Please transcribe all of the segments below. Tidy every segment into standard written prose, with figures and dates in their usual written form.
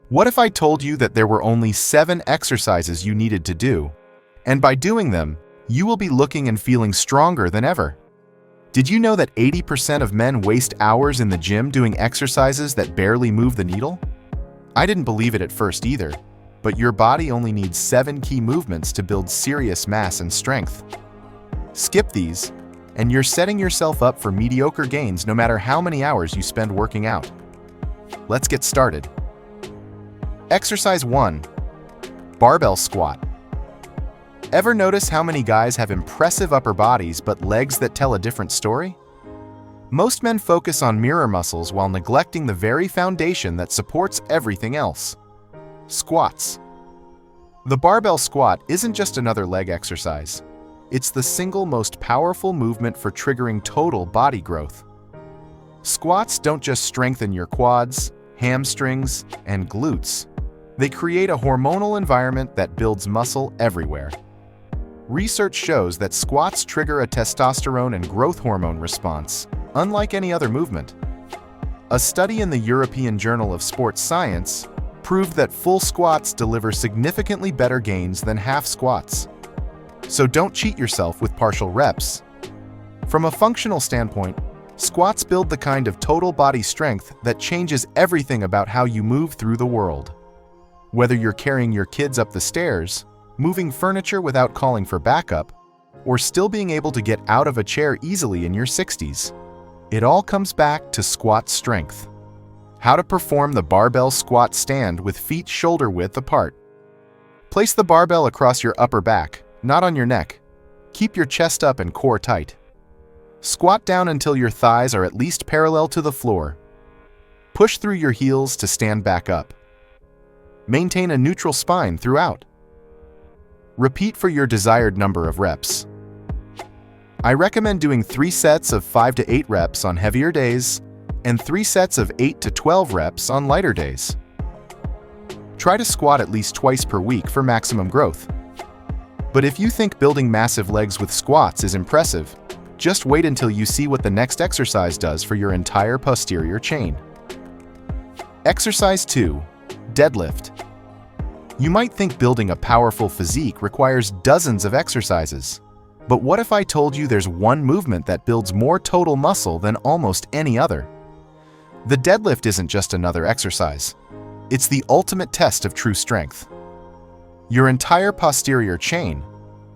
What if I told you that there were only 7 exercises you needed to do, and by doing them, you will be looking and feeling stronger than ever? Did you know that 80% of men waste hours in the gym doing exercises that barely move the needle? I didn't believe it at first either, but your body only needs 7 key movements to build serious mass and strength. Skip these, and you're setting yourself up for mediocre gains no matter how many hours you spend working out. Let's get started. Exercise 1. Barbell squat. Ever notice how many guys have impressive upper bodies but legs that tell a different story? Most men focus on mirror muscles while neglecting the very foundation that supports everything else. Squats. The barbell squat isn't just another leg exercise. It's the single most powerful movement for triggering total body growth. Squats don't just strengthen your quads, hamstrings, and glutes. They create a hormonal environment that builds muscle everywhere. Research shows that squats trigger a testosterone and growth hormone response, unlike any other movement. A study in the European Journal of Sports Science proved that full squats deliver significantly better gains than half squats. So don't cheat yourself with partial reps. From a functional standpoint, squats build the kind of total body strength that changes everything about how you move through the world. Whether you're carrying your kids up the stairs, moving furniture without calling for backup, or still being able to get out of a chair easily in your 60s, it all comes back to squat strength. How to perform the barbell squat stand with feet shoulder width apart. Place the barbell across your upper back, not on your neck. Keep your chest up and core tight. Squat down until your thighs are at least parallel to the floor. Push through your heels to stand back up. Maintain a neutral spine throughout. Repeat for your desired number of reps. I recommend doing 3 sets of 5 to 8 reps on heavier days and 3 sets of 8 to 12 reps on lighter days. Try to squat at least twice per week for maximum growth. But if you think building massive legs with squats is impressive, just wait until you see what the next exercise does for your entire posterior chain. Exercise 2. Deadlift. You might think building a powerful physique requires dozens of exercises. But what if I told you there's one movement that builds more total muscle than almost any other? The deadlift isn't just another exercise. It's the ultimate test of true strength. Your entire posterior chain,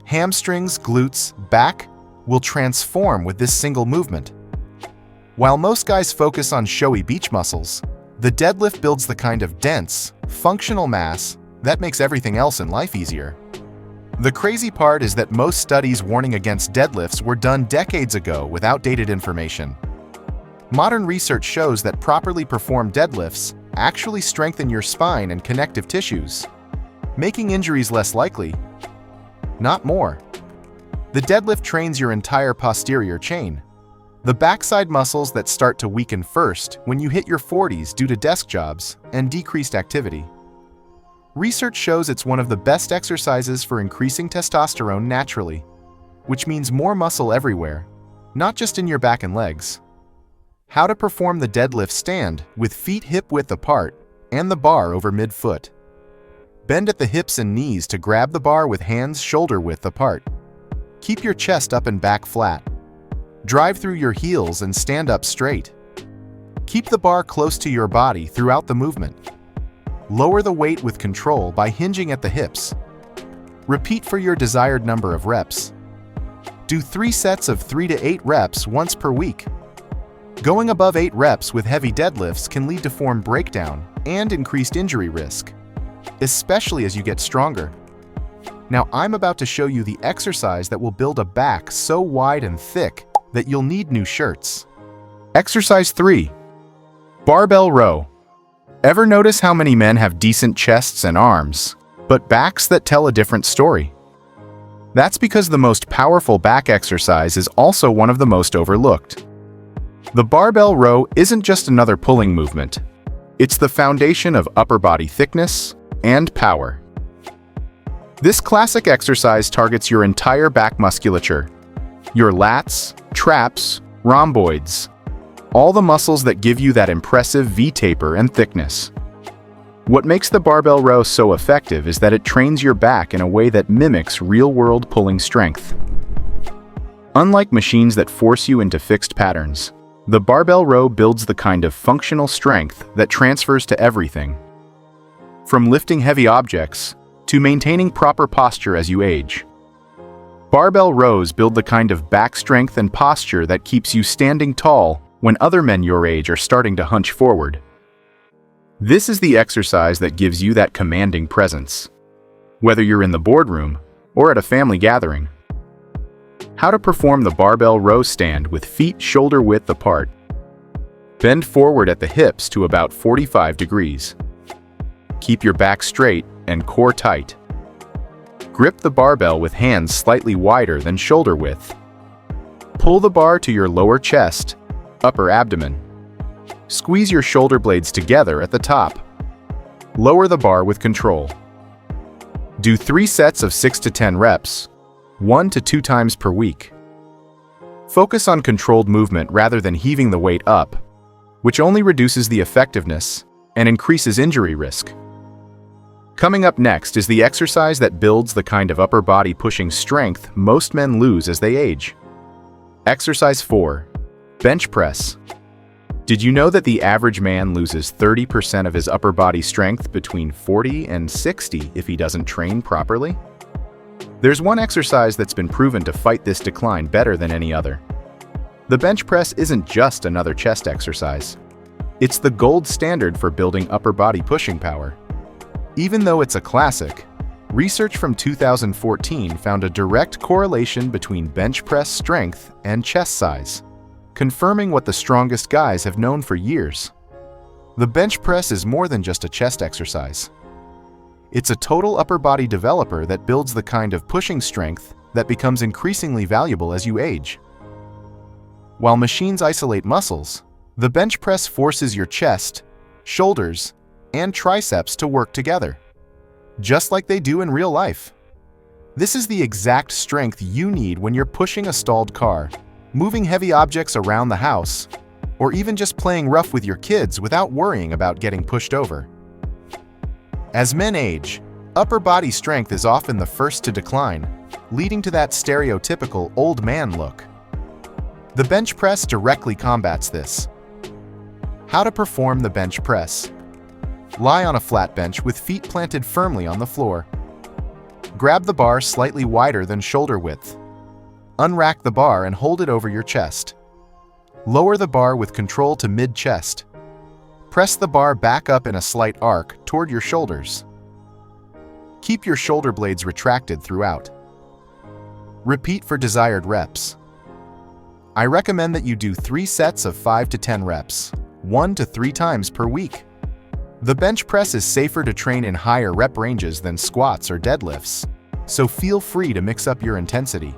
hamstrings, glutes, back, will transform with this single movement. While most guys focus on showy beach muscles, the deadlift builds the kind of dense, functional mass that makes everything else in life easier. The crazy part is that most studies warning against deadlifts were done decades ago with outdated information. Modern research shows that properly performed deadlifts actually strengthen your spine and connective tissues, making injuries less likely, not more. The deadlift trains your entire posterior chain, the backside muscles that start to weaken first when you hit your 40s due to desk jobs and decreased activity. Research shows it's one of the best exercises for increasing testosterone naturally, which means more muscle everywhere, not just in your back and legs. How to perform the deadlift stand with feet hip-width apart and the bar over mid-foot. Bend at the hips and knees to grab the bar with hands shoulder-width apart. Keep your chest up and back flat. Drive through your heels and stand up straight. Keep the bar close to your body throughout the movement. Lower the weight with control by hinging at the hips. Repeat for your desired number of reps. Do 3 sets of 3 to 8 reps once per week. Going above 8 reps with heavy deadlifts can lead to form breakdown and increased injury risk, especially as you get stronger. Now I'm about to show you the exercise that will build a back so wide and thick that you'll need new shirts. Exercise 3. Barbell row. Ever notice how many men have decent chests and arms, but backs that tell a different story? That's because the most powerful back exercise is also one of the most overlooked. The barbell row isn't just another pulling movement. It's the foundation of upper body thickness and power. This classic exercise targets your entire back musculature, your lats, traps, rhomboids, all the muscles that give you that impressive V-taper and thickness. What makes the barbell row so effective is that it trains your back in a way that mimics real-world pulling strength. Unlike machines that force you into fixed patterns, the barbell row builds the kind of functional strength that transfers to everything, from lifting heavy objects to maintaining proper posture as you age. Barbell rows build the kind of back strength and posture that keeps you standing tall when other men your age are starting to hunch forward. This is the exercise that gives you that commanding presence, whether you're in the boardroom or at a family gathering. How to perform the barbell row stand with feet shoulder-width apart. Bend forward at the hips to about 45 degrees. Keep your back straight and core tight. Grip the barbell with hands slightly wider than shoulder width. Pull the bar to your lower chest, upper abdomen. Squeeze your shoulder blades together at the top. Lower the bar with control. Do 3 sets of 6 to 10 reps, 1 to 2 times per week. Focus on controlled movement rather than heaving the weight up, which only reduces the effectiveness and increases injury risk. Coming up next is the exercise that builds the kind of upper body pushing strength most men lose as they age. Exercise 4. Bench press. Did you know that the average man loses 30% of his upper body strength between 40 and 60 if he doesn't train properly? There's one exercise that's been proven to fight this decline better than any other. The bench press isn't just another chest exercise. It's the gold standard for building upper body pushing power. Even though it's a classic, research from 2014 found a direct correlation between bench press strength and chest size, confirming what the strongest guys have known for years. The bench press is more than just a chest exercise. It's a total upper body developer that builds the kind of pushing strength that becomes increasingly valuable as you age. While machines isolate muscles, the bench press forces your chest, shoulders, and triceps to work together, just like they do in real life. This is the exact strength you need when you're pushing a stalled car, moving heavy objects around the house, or even just playing rough with your kids without worrying about getting pushed over. As men age, upper body strength is often the first to decline, leading to that stereotypical old man look. The bench press directly combats this. How to perform the bench press. Lie on a flat bench with feet planted firmly on the floor. Grab the bar slightly wider than shoulder width. Unrack the bar and hold it over your chest. Lower the bar with control to mid-chest. Press the bar back up in a slight arc toward your shoulders. Keep your shoulder blades retracted throughout. Repeat for desired reps. I recommend that you do 3 sets of 5 to 10 reps, 1 to 3 times per week. The bench press is safer to train in higher rep ranges than squats or deadlifts, so feel free to mix up your intensity.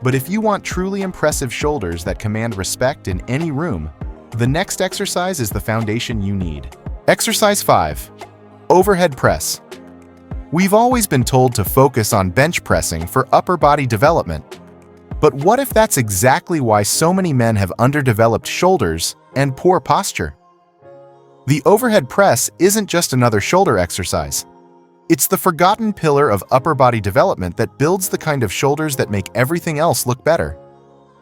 But if you want truly impressive shoulders that command respect in any room, the next exercise is the foundation you need. Exercise 5. Overhead press. We've always been told to focus on bench pressing for upper body development. But what if that's exactly why so many men have underdeveloped shoulders and poor posture? The overhead press isn't just another shoulder exercise. It's the forgotten pillar of upper body development that builds the kind of shoulders that make everything else look better.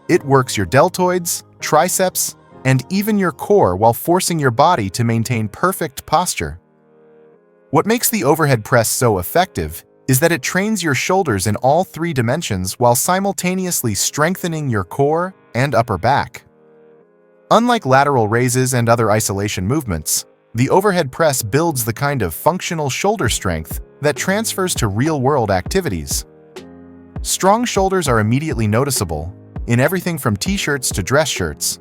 It works your deltoids, triceps, and even your core while forcing your body to maintain perfect posture. What makes the overhead press so effective is that it trains your shoulders in all 3 dimensions while simultaneously strengthening your core and upper back. Unlike lateral raises and other isolation movements, the overhead press builds the kind of functional shoulder strength that transfers to real-world activities. Strong shoulders are immediately noticeable in everything from t-shirts to dress shirts,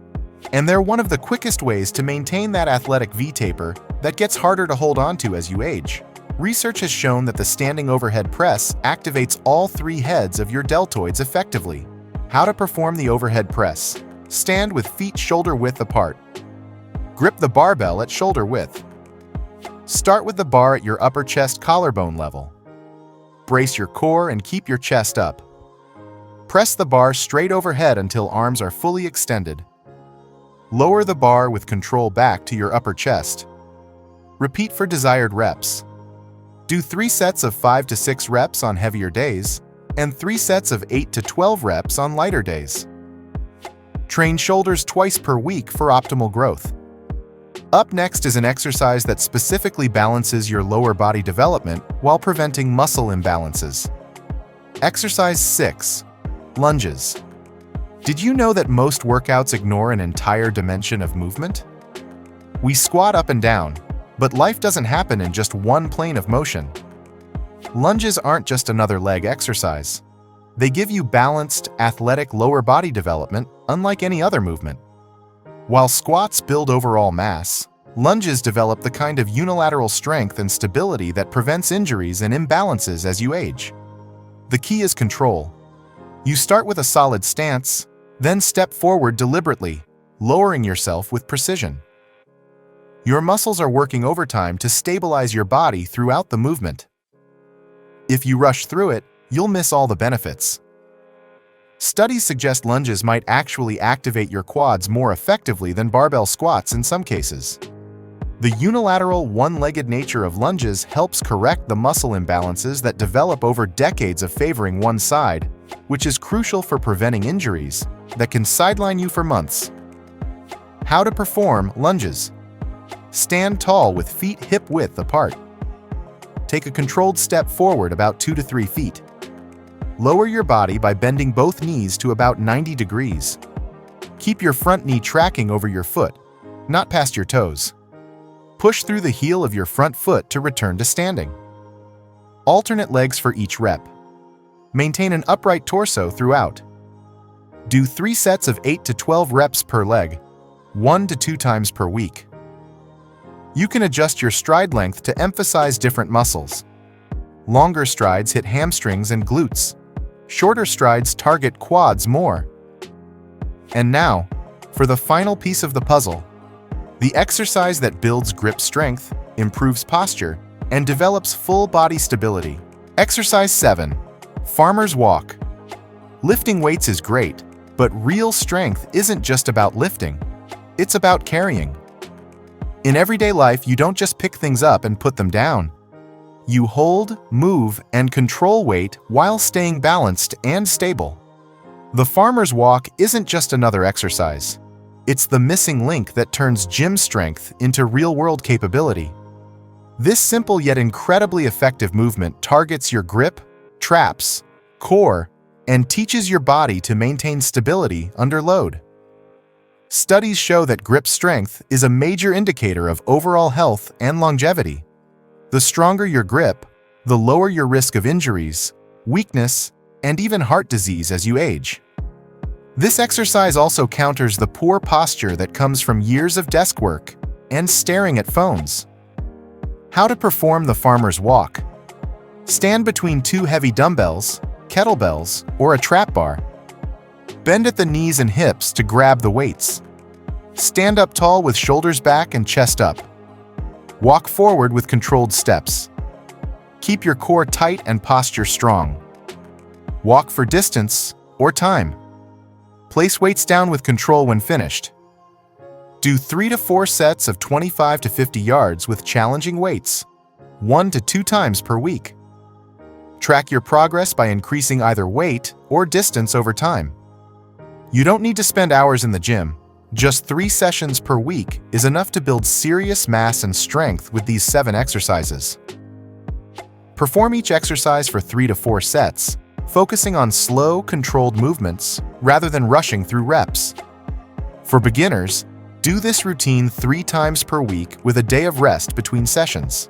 and they're one of the quickest ways to maintain that athletic V-taper that gets harder to hold onto as you age. Research has shown that the standing overhead press activates all 3 heads of your deltoids effectively. How to perform the overhead press. Stand with feet shoulder width apart. Grip the barbell at shoulder width. Start with the bar at your upper chest collarbone level. Brace your core and keep your chest up. Press the bar straight overhead until arms are fully extended. Lower the bar with control back to your upper chest. Repeat for desired reps. Do 3 sets of 5 to 6 reps on heavier days, and 3 sets of 8 to 12 reps on lighter days. Train shoulders twice per week for optimal growth. Up next is an exercise that specifically balances your lower body development while preventing muscle imbalances. Exercise 6. Lunges. Did you know that most workouts ignore an entire dimension of movement? We squat up and down, but life doesn't happen in just one plane of motion. Lunges aren't just another leg exercise. They give you balanced, athletic lower body development, unlike any other movement. While squats build overall mass, lunges develop the kind of unilateral strength and stability that prevents injuries and imbalances as you age. The key is control. You start with a solid stance, then step forward deliberately, lowering yourself with precision. Your muscles are working overtime to stabilize your body throughout the movement. If you rush through it, you'll miss all the benefits. Studies suggest lunges might actually activate your quads more effectively than barbell squats in some cases. The unilateral, one-legged nature of lunges helps correct the muscle imbalances that develop over decades of favoring one side, which is crucial for preventing injuries that can sideline you for months. How to perform lunges. Stand tall with feet hip-width apart. Take a controlled step forward about 2 to 3 feet. Lower your body by bending both knees to about 90 degrees. Keep your front knee tracking over your foot, not past your toes. Push through the heel of your front foot to return to standing. Alternate legs for each rep. Maintain an upright torso throughout. Do 3 sets of 8 to 12 reps per leg, 1 to 2 times per week. You can adjust your stride length to emphasize different muscles. Longer strides hit hamstrings and glutes. Shorter strides target quads more. And now, for the final piece of the puzzle, the exercise that builds grip strength, improves posture, and develops full body stability. Exercise 7. Farmer's walk. Lifting weights is great, but real strength isn't just about lifting. It's about carrying. In everyday life, you don't just pick things up and put them down. You hold, move, and control weight while staying balanced and stable. The farmer's walk isn't just another exercise. It's the missing link that turns gym strength into real-world capability. This simple yet incredibly effective movement targets your grip, traps, core, and teaches your body to maintain stability under load. Studies show that grip strength is a major indicator of overall health and longevity. The stronger your grip, the lower your risk of injuries, weakness, and even heart disease as you age. This exercise also counters the poor posture that comes from years of desk work and staring at phones. How to perform the farmer's walk. Stand between 2 heavy dumbbells, kettlebells, or a trap bar. Bend at the knees and hips to grab the weights. Stand up tall with shoulders back and chest up. Walk forward with controlled steps. Keep your core tight and posture strong. Walk for distance or time. Place weights down with control when finished. Do 3 to 4 sets of 25 to 50 yards with challenging weights, 1 to 2 times per week. Track your progress by increasing either weight or distance over time. You don't need to spend hours in the gym. Just 3 sessions per week is enough to build serious mass and strength with these 7 exercises. Perform each exercise for 3 to 4 sets, focusing on slow, controlled movements rather than rushing through reps. For beginners, do this routine 3 times per week with a day of rest between sessions.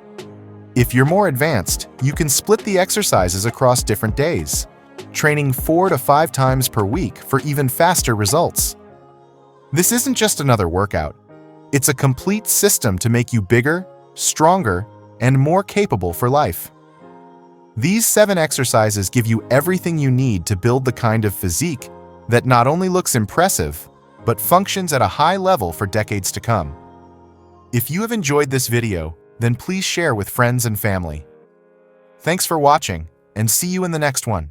If you're more advanced, you can split the exercises across different days, training 4 to 5 times per week for even faster results. This isn't just another workout. It's a complete system to make you bigger, stronger, and more capable for life. These 7 exercises give you everything you need to build the kind of physique that not only looks impressive, but functions at a high level for decades to come. If you have enjoyed this video, then please share with friends and family. Thanks for watching, and see you in the next one.